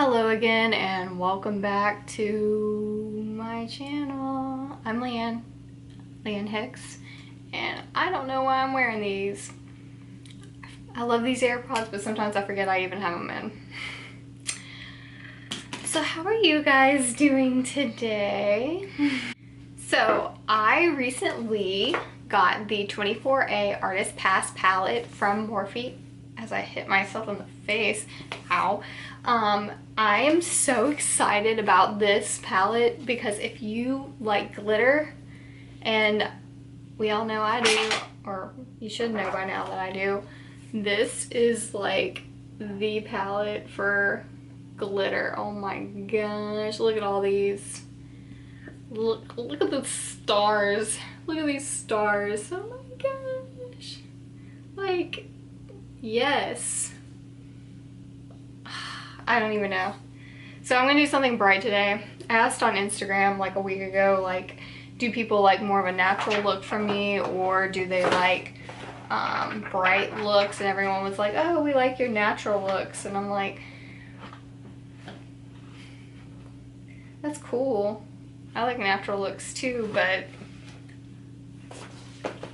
Hello again and welcome back to my channel. I'm Leanne Hicks, and I don't know why I'm wearing these. I love these AirPods, but sometimes I forget I even have them in. So how are you guys doing today? So I recently got the 24A Artist Pass palette from Morphe. As I hit myself in the face, ow. I am so excited about this palette because if you like glitter, and we all know I do, or you should know by now that I do, this is like the palette for glitter. Oh my gosh, look at all these. Look at the stars. Look at these stars. Oh my gosh. Like, yes. I don't even know. So I'm gonna do something bright today. I asked on Instagram like a week ago, like, do people like more of a natural look from me, or do they like bright looks? And everyone was like, oh, we like your natural looks. And I'm like, that's cool. I like natural looks too, but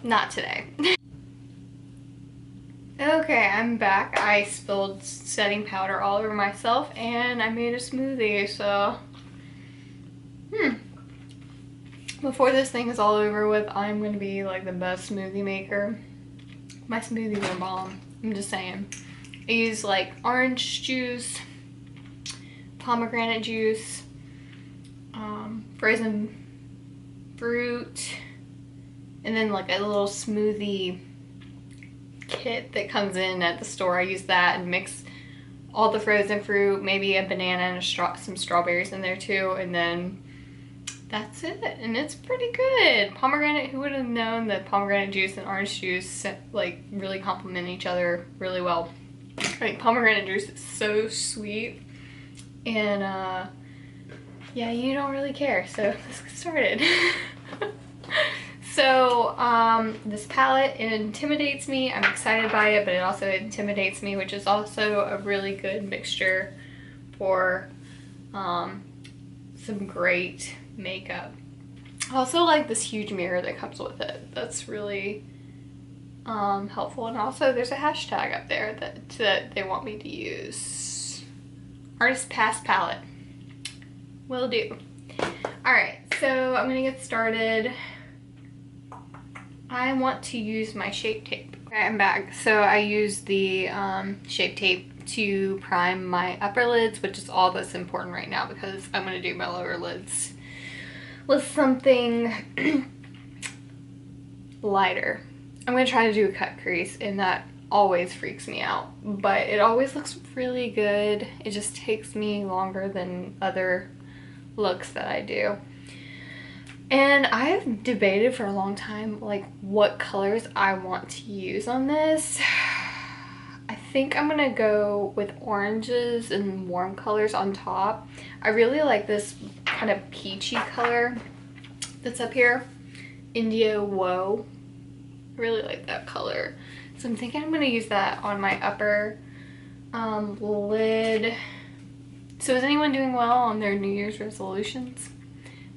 not today. Okay, I'm back. I spilled setting powder all over myself and I made a smoothie, so before this thing is all over with, I'm gonna be like the best smoothie maker. My smoothies are bomb. I'm just saying. I use like orange juice, pomegranate juice, frozen fruit, and then like a little smoothie kit that comes in at the store. I use that and mix all the frozen fruit, maybe a banana and some strawberries in there too, and then that's it. And it's pretty good. Pomegranate, who would have known that pomegranate juice and orange juice like really complement each other really well. I mean, pomegranate juice is so sweet, and yeah, you don't really care, so let's get started. So this palette, it intimidates me. I'm excited by it, but it also intimidates me, which is also a really good mixture for some great makeup. I also like this huge mirror that comes with it. That's really helpful. And also there's a hashtag up there that they want me to use. Artist Pass palette. Will do. Alright, so I'm gonna get started. I want to use my Shape Tape. Okay, I'm back. So I use the Shape Tape to prime my upper lids, which is all that's important right now because I'm going to do my lower lids with something lighter. I'm going to try to do a cut crease, and that always freaks me out, but it always looks really good. It just takes me longer than other looks that I do. And I've debated for a long time like what colors I want to use on this. I think I'm gonna go with oranges and warm colors on top. I really like this kind of peachy color that's up here, India Woe. I really like that color, so I'm thinking I'm gonna use that on my upper lid. So is anyone doing well on their New Year's resolutions?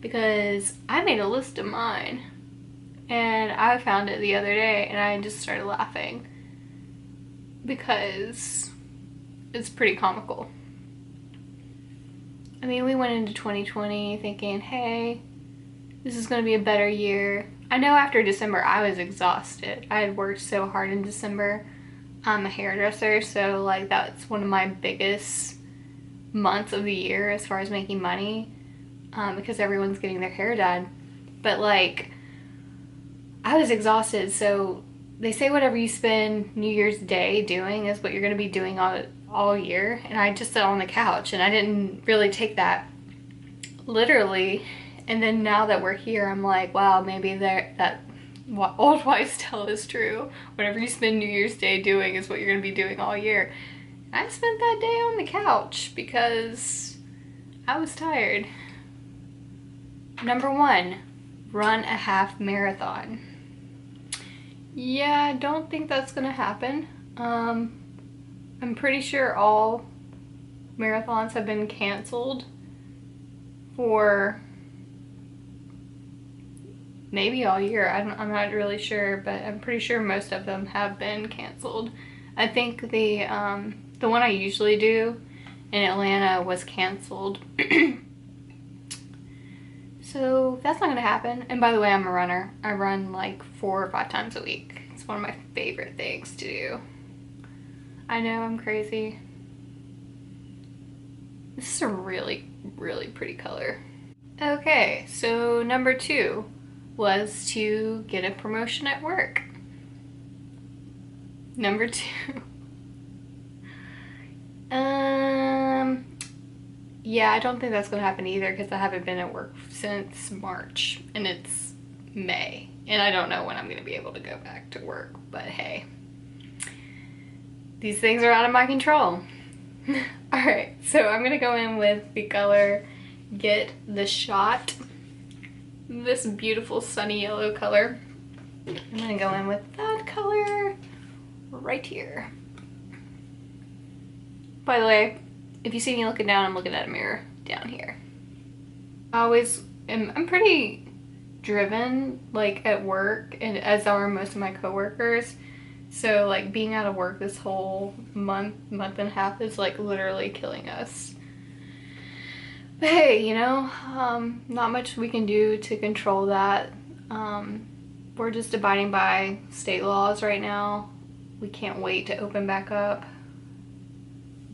Because I made a list of mine and I found it the other day and I just started laughing because it's pretty comical. I mean, we went into 2020 thinking, hey, this is going to be a better year. I know after December I was exhausted. I had worked so hard in December. I'm a hairdresser, so like that's one of my biggest months of the year as far as making money. Because everyone's getting their hair done. But like, I was exhausted, so they say whatever you spend New Year's Day doing is what you're going to be doing all year. And I just sat on the couch and I didn't really take that literally. And then now that we're here, I'm like, wow, maybe that old wives' tale is true. Whatever you spend New Year's Day doing is what you're going to be doing all year. And I spent that day on the couch because I was tired. Number 1, run a half marathon. Yeah, I don't think that's gonna happen. I'm pretty sure all marathons have been canceled for maybe all year. I'm not really sure, but I'm pretty sure most of them have been canceled. I think the one I usually do in Atlanta was canceled. So that's not gonna happen. And by the way, I'm a runner. I run like 4 or 5 times a week. It's one of my favorite things to do. I know, I'm crazy. This is a really, really pretty color. Okay, so number 2 was to get a promotion at work. Number 2. Yeah, I don't think that's gonna happen either because I haven't been at work since March and it's May. And I don't know when I'm gonna be able to go back to work, but hey. These things are out of my control. Alright, so I'm gonna go in with the color Get the Shot. This beautiful sunny yellow color. I'm gonna go in with that color right here. By the way, if you see me looking down, I'm looking at a mirror down here. I'm pretty driven, like at work, and as are most of my coworkers. So like being out of work this whole month and a half is like literally killing us. But hey, you know, not much we can do to control that. We're just abiding by state laws right now. We can't wait to open back up.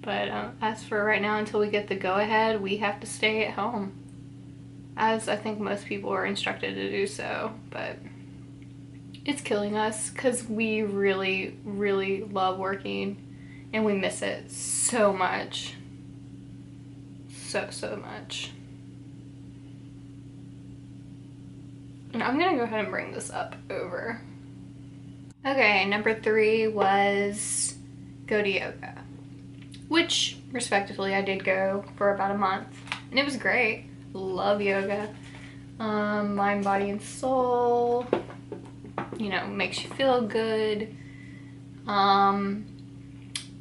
But as for right now, until we get the go-ahead, we have to stay at home. As I think most people are instructed to do so. But it's killing us because we really, really love working and we miss it so much. So much. And I'm gonna go ahead and bring this up over. Okay, number 3 was go to yoga. Which, respectively, I did go for about a month. And it was great. Love yoga. Mind, body, and soul. You know, makes you feel good.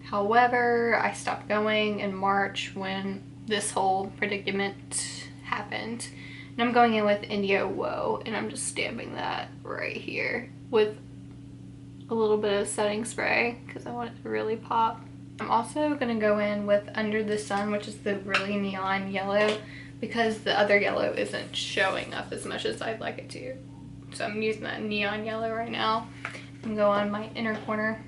However, I stopped going in March when this whole predicament happened. And I'm going in with Indio Woe, and I'm just stamping that right here with a little bit of setting spray because I want it to really pop. I'm also going to go in with Under the Sun, which is the really neon yellow, because the other yellow isn't showing up as much as I'd like it to. So I'm using that neon yellow right now and go on my inner corner.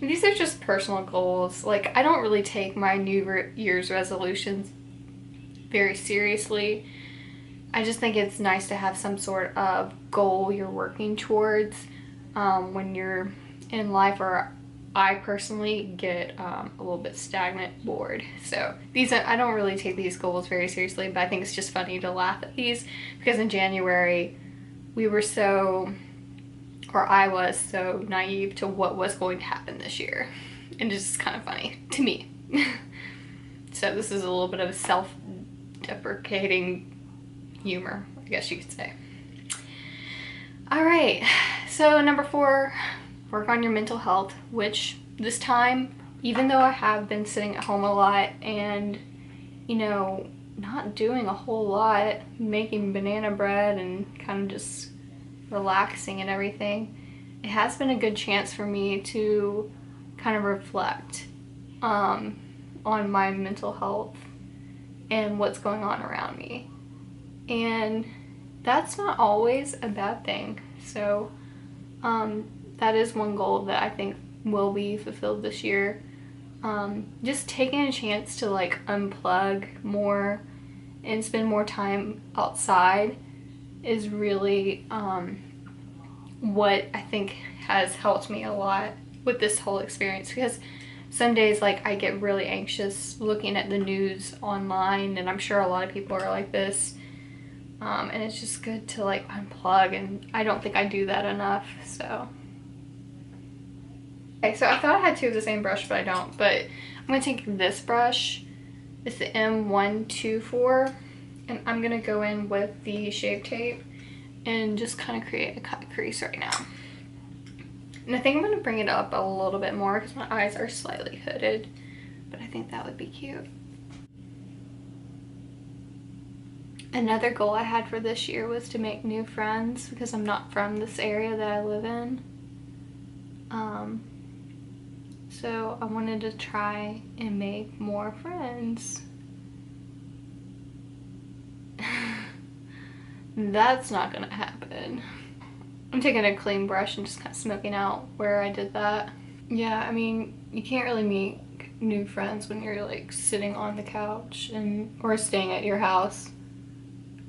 And these are just personal goals. Like, I don't really take my New Year's resolutions very seriously. I just think it's nice to have some sort of goal you're working towards when you're in life, or I personally get a little bit stagnant, bored. So I don't really take these goals very seriously, but I think it's just funny to laugh at these because in January I was so naive to what was going to happen this year. And it's just kind of funny to me. So this is a little bit of a self-deprecating humor, I guess you could say. All right, so number 4, work on your mental health, which this time, even though I have been sitting at home a lot and, you know, not doing a whole lot, making banana bread and kind of just relaxing and everything, it has been a good chance for me to kind of reflect on my mental health and what's going on around me. And that's not always a bad thing. So that is one goal that I think will be fulfilled this year. Just taking a chance to like unplug more and spend more time outside is really what I think has helped me a lot with this whole experience, because some days like I get really anxious looking at the news online, and I'm sure a lot of people are like this, and it's just good to like unplug, and I don't think I do that enough. So okay, so I thought I had 2 of the same brush, but I don't. But I'm going to take this brush, it's the M124, and I'm going to go in with the Shape Tape and just kind of create a cut crease right now. And I think I'm going to bring it up a little bit more because my eyes are slightly hooded. but I think that would be cute. Another goal I had for this year was to make new friends because I'm not from this area that I live in. So I wanted to try and make more friends. That's not gonna happen. I'm taking a clean brush and just kind of smoking out where I did that. Yeah, I mean, you can't really make new friends when you're like sitting on the couch or staying at your house.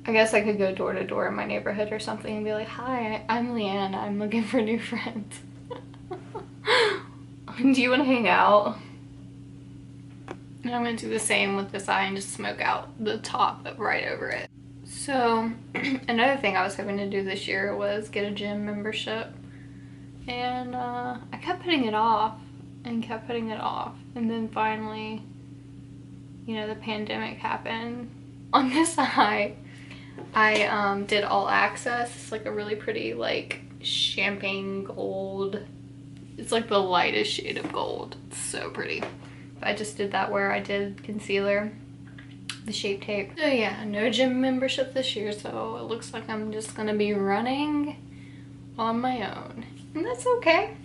I guess I could go door to door in my neighborhood or something and be like, hi, I'm Leanne, I'm looking for new friends. Do you want to hang out? And I'm going to do the same with this eye and just smoke out the top right over it. So another thing I was hoping to do this year was get a gym membership. And I kept putting it off and kept putting it off. And then finally, you know, the pandemic happened. On this eye, I did all access. It's like a really pretty like champagne gold. It's like the lightest shade of gold. It's so pretty. But I just did that where I did concealer, the Shape Tape. So yeah, no gym membership this year, so it looks like I'm just gonna be running on my own. And that's okay.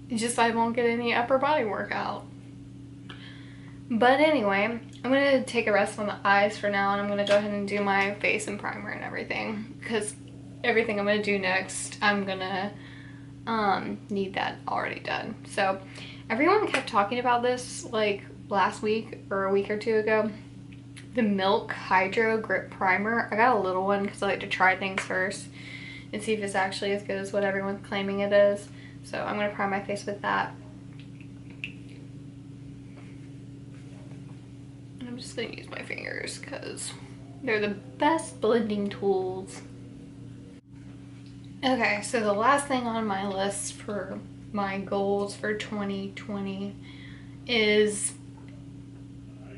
It's just I won't get any upper body workout. But anyway, I'm gonna take a rest on the eyes for now, and I'm gonna go ahead and do my face and primer and everything, because everything I'm gonna do next, I'm gonna need that already done. So everyone kept talking about this like last week or a week or two ago. The Milk Hydro Grip Primer. I got a little one because I like to try things first and see if it's actually as good as what everyone's claiming it is. So I'm gonna prime my face with that. And I'm just gonna use my fingers because they're the best blending tools. Okay, so the last thing on my list for my goals for 2020 is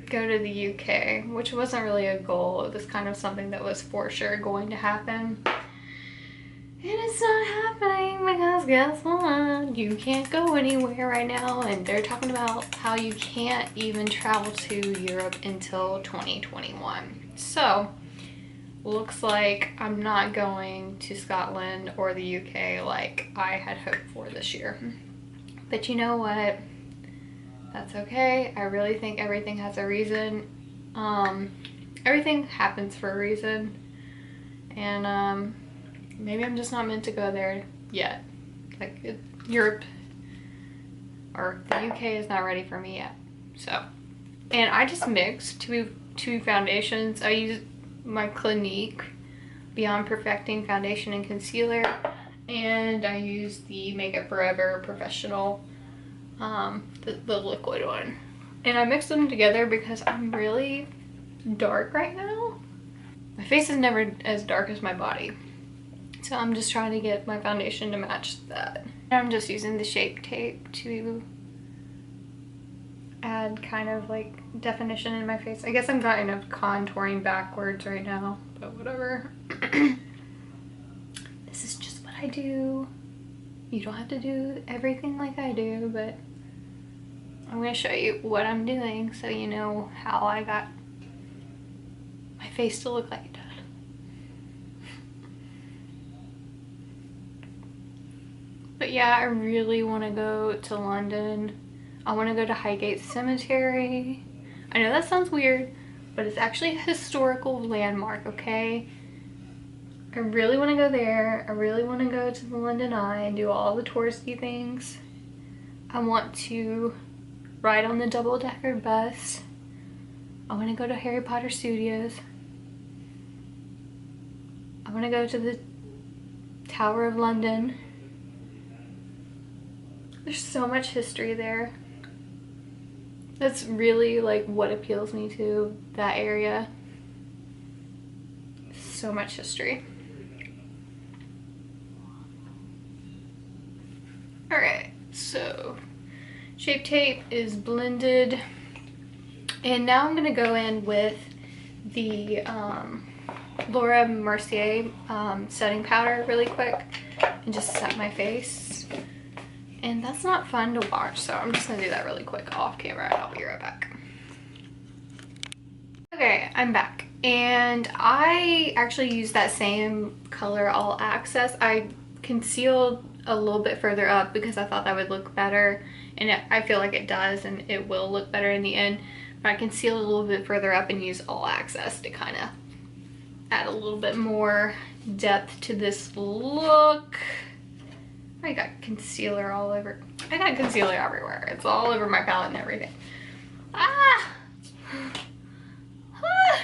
go to the UK, which wasn't really a goal. It was kind of something that was for sure going to happen. And it's not happening because guess what? You can't go anywhere right now, and they're talking about how you can't even travel to Europe until 2021. So looks like I'm not going to Scotland or the UK like I had hoped for this year. But you know what? That's okay. I really think everything has a reason. Everything happens for a reason. And maybe I'm just not meant to go there yet. Like Europe or the UK is not ready for me yet. So, and I just mixed two foundations. I used my Clinique Beyond Perfecting foundation and concealer, and I used the Makeup Forever Professional, the liquid one. And I mixed them together because I'm really dark right now. My face is never as dark as my body. So I'm just trying to get my foundation to match that. And I'm just using the Shape Tape to add kind of like definition in my face. I guess I'm kind of contouring backwards right now, but whatever. This is just what I do. You don't have to do everything like I do, but I'm going to show you what I'm doing so you know how I got my face to look like it does. But yeah, I really want to go to London. I want to go to Highgate Cemetery. I know that sounds weird, but it's actually a historical landmark, okay? I really want to go there. I really want to go to the London Eye and do all the touristy things. I want to ride on the double-decker bus. I want to go to Harry Potter Studios. I want to go to the Tower of London. There's so much history there. That's really like what appeals me to that area. So much history. Alright, so Shape Tape is blended. And now I'm going to go in with the Laura Mercier setting powder really quick and just set my face. And that's not fun to watch, so I'm just gonna do that really quick off camera and I'll be right back. Okay, I'm back. And I actually used that same color All Access. I concealed a little bit further up because I thought that would look better. And I feel like it does, and it will look better in the end. But I concealed a little bit further up and used All Access to kind of add a little bit more depth to this look. I got concealer all over. I got concealer everywhere. It's all over my palette and everything. Ah!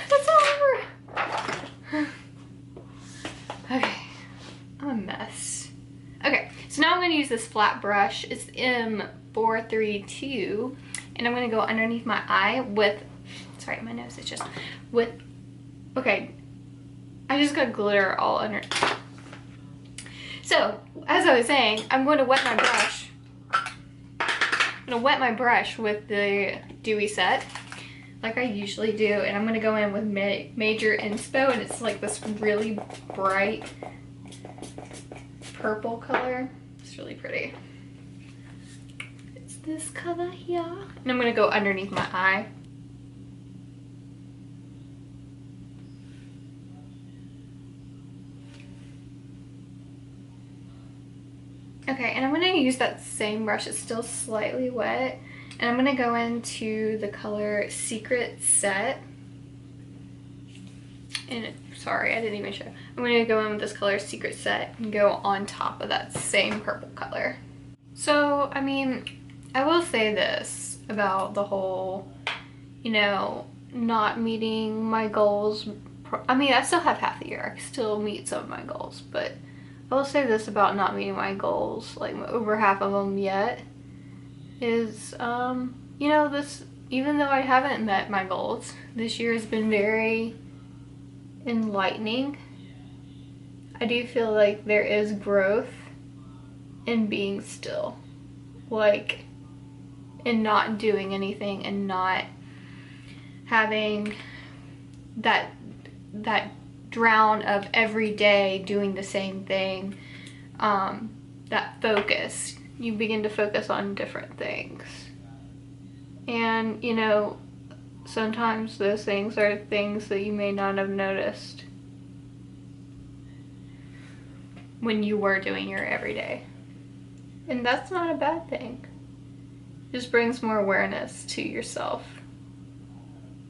That's all over. Okay, I'm a mess. Okay, so now I'm going to use this flat brush. It's M432, and I'm going to go underneath my eye with, sorry, my nose is just, with, okay, I just got glitter all under. So, as I was saying, I'm going to wet my brush. I'm going to wet my brush with the Dewy Set, like I usually do, and I'm going to go in with Major Inspo, and it's like this really bright purple color. It's really pretty. It's this color here. And I'm going to go underneath my eye. Okay, and I'm going to use that same brush. It's still slightly wet. And I'm going to go into the color Secret Set. And sorry, I didn't even show. I'm going to go in with this color Secret Set and go on top of that same purple color. So, I mean, I will say this about the whole, you know, not meeting my goals. I mean, I still have half the year. I can still meet some of my goals, but I will say this about not meeting my goals, like over half of them yet, is, you know, this, even though I haven't met my goals, this year has been very enlightening. I do feel like there is growth in being still, like, in not doing anything and not having that drown of every day doing the same thing. That focus, you begin to focus on different things, and you know, sometimes those things are things that you may not have noticed when you were doing your everyday, and that's not a bad thing. It just brings more awareness to yourself.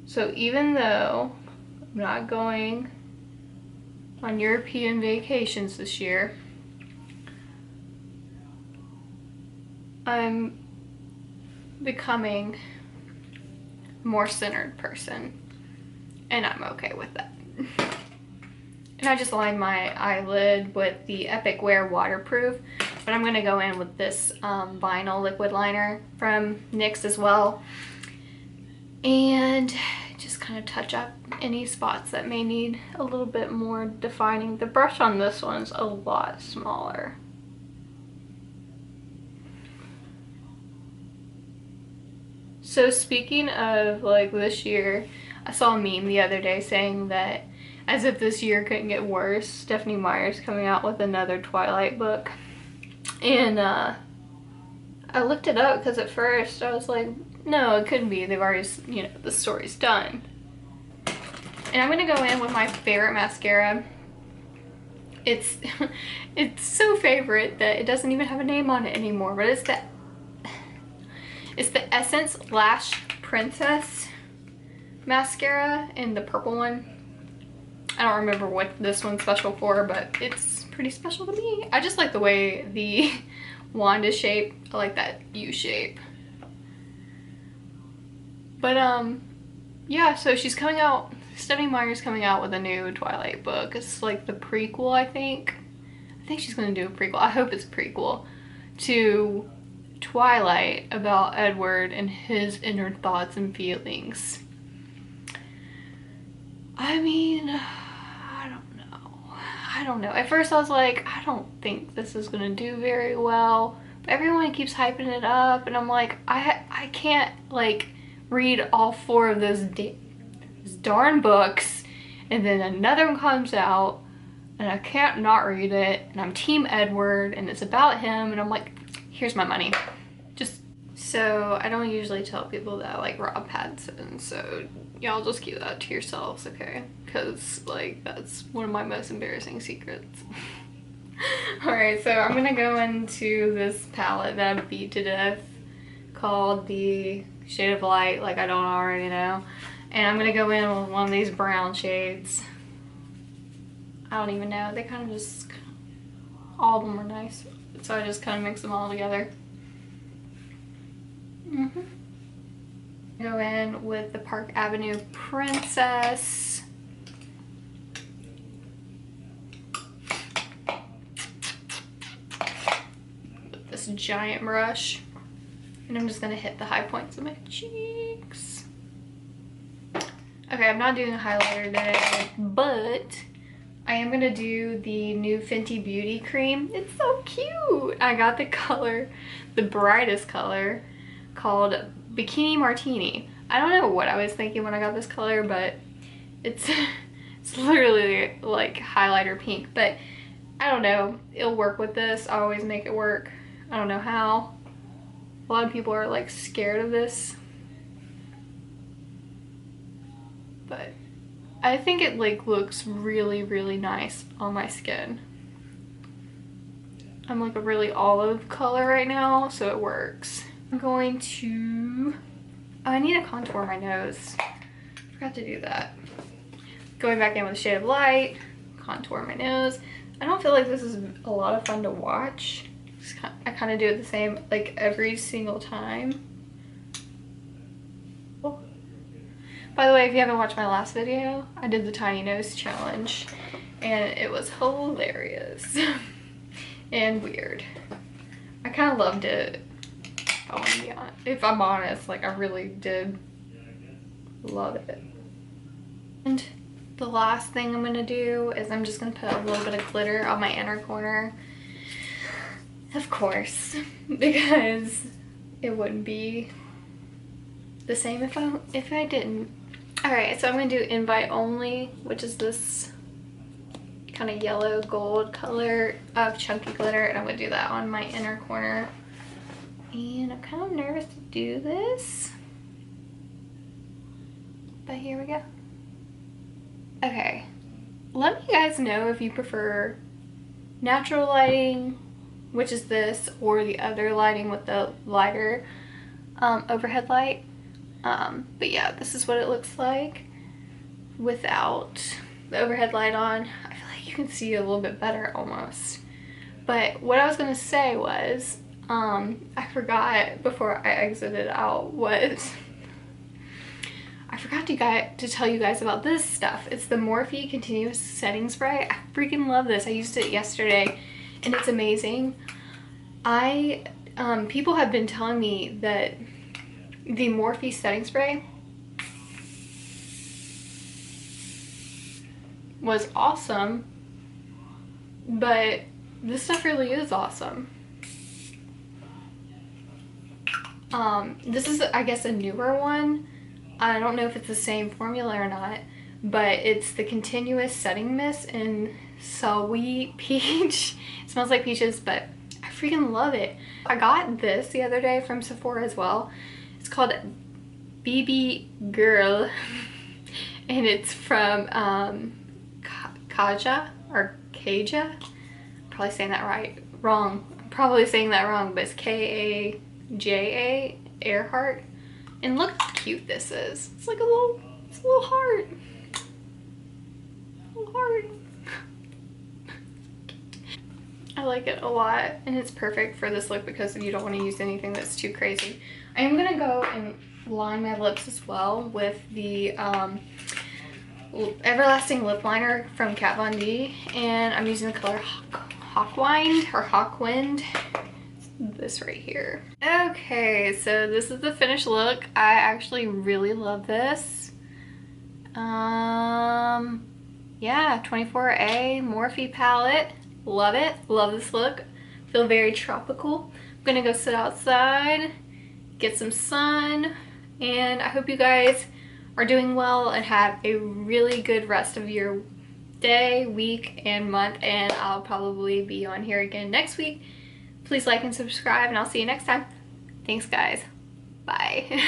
So even though I'm not going on European vacations this year, I'm becoming a more centered person, and I'm okay with that. And I just lined my eyelid with the Epic Wear Waterproof, but I'm going to go in with this vinyl liquid liner from NYX as well, and just kind of touch up any spots that may need a little bit more defining. The brush on this one's a lot smaller. So speaking of like this year, I saw a meme the other day saying that as if this year couldn't get worse, Stephenie Meyer's coming out with another Twilight book. And I looked it up because at first I was like, no, it couldn't be. They've already, you know, the story's done. And I'm going to go in with my favorite mascara. It's so favorite that it doesn't even have a name on it anymore, but it's the Essence Lash Princess mascara in the purple one. I don't remember what this one's special for, but it's pretty special to me. I just like the way the wand is shaped. I like that U shape. But yeah, so she's coming out, Stephenie Meyer's coming out with a new Twilight book. It's like the prequel, I think. I think she's gonna do a prequel. I hope it's a prequel to Twilight about Edward and his inner thoughts and feelings. I mean, I don't know. At first I was like, I don't think this is gonna do very well. But everyone keeps hyping it up, and I'm like, I can't like read all 4 of those darn books, and then another one comes out, and I can't not read it, and I'm Team Edward, and it's about him, and I'm like, here's my money. Just so I don't usually tell people that I like Rob Pattinson, so y'all just keep that to yourselves, okay? Because like that's one of my most embarrassing secrets. Alright, so I'm gonna go into this palette that I beat to death called the Shade of Light, like I don't already know. And I'm gonna go in with one of these brown shades. I don't even know, they kind of just, all of them are nice. So I just kind of mix them all together. Go in with the Park Avenue Princess. With this giant brush. And I'm just gonna hit the high points of my cheeks. Okay, I'm not doing a highlighter today, but I am gonna do the new Fenty Beauty cream. It's so cute. I got the color, the brightest color, called Bikini Martini. I don't know what I was thinking when I got this color, but it's it's literally like highlighter pink, but I don't know, it'll work with this. I always make it work. I don't know how. A lot of people are like scared of this, but I think it like looks really, really nice on my skin. I'm like a really olive color right now, so it works. I'm going to, oh, I need to contour my nose. Forgot to do that. Going back in with Shade of Light, contour my nose. I don't feel like this is a lot of fun to watch. I kind of do it the same like every single time. Oh. By the way, if you haven't watched my last video, I did the tiny nose challenge and it was hilarious and weird. I kind of loved it. I want to be honest. If I'm honest, like I really did love it. And the last thing I'm going to do is I'm just going to put a little bit of glitter on my inner corner. Of course, because it wouldn't be the same if I didn't. Alright, so I'm going to do Invite Only, which is this kind of yellow gold color of chunky glitter, and I'm going to do that on my inner corner. And I'm kind of nervous to do this, but here we go. Okay, let me guys know if you prefer natural lighting, which is this, or the other lighting with the lighter overhead light. But yeah, this is what it looks like without the overhead light on. I feel like you can see a little bit better almost. But what I was gonna say was, I forgot before I exited out was, I forgot to tell you guys about this stuff. It's the Morphe Continuous Setting Spray. I freaking love this. I used it yesterday and it's amazing. People have been telling me that the Morphe setting spray was awesome, but this stuff really is awesome. This is, I guess, a newer one. I don't know if it's the same formula or not, but it's the Continuous Setting Mist in Saweet Peach. It smells like peaches, but I freaking love it. I got this the other day from Sephora as well. It's called BBYGIRL and it's from Kaja or Kaja. I'm probably saying that wrong. I'm probably saying that wrong, but it's Kaja Earhart. And look how cute this is. It's like a little heart. A little heart. I like it a lot, and it's perfect for this look because you don't want to use anything that's too crazy. I am gonna go and line my lips as well with the Everlasting Lip Liner from Kat Von D, and I'm using the color Hawkwind. This right here. Okay, so this is the finished look. I actually really love this. Yeah, 24A Morphe palette. Love it. Love this look. Feel very tropical. I'm gonna go sit outside, get some sun, and I hope you guys are doing well and have a really good rest of your day, week, and month, and I'll probably be on here again next week Please like and subscribe, and I'll see you next time. Thanks, guys. Bye.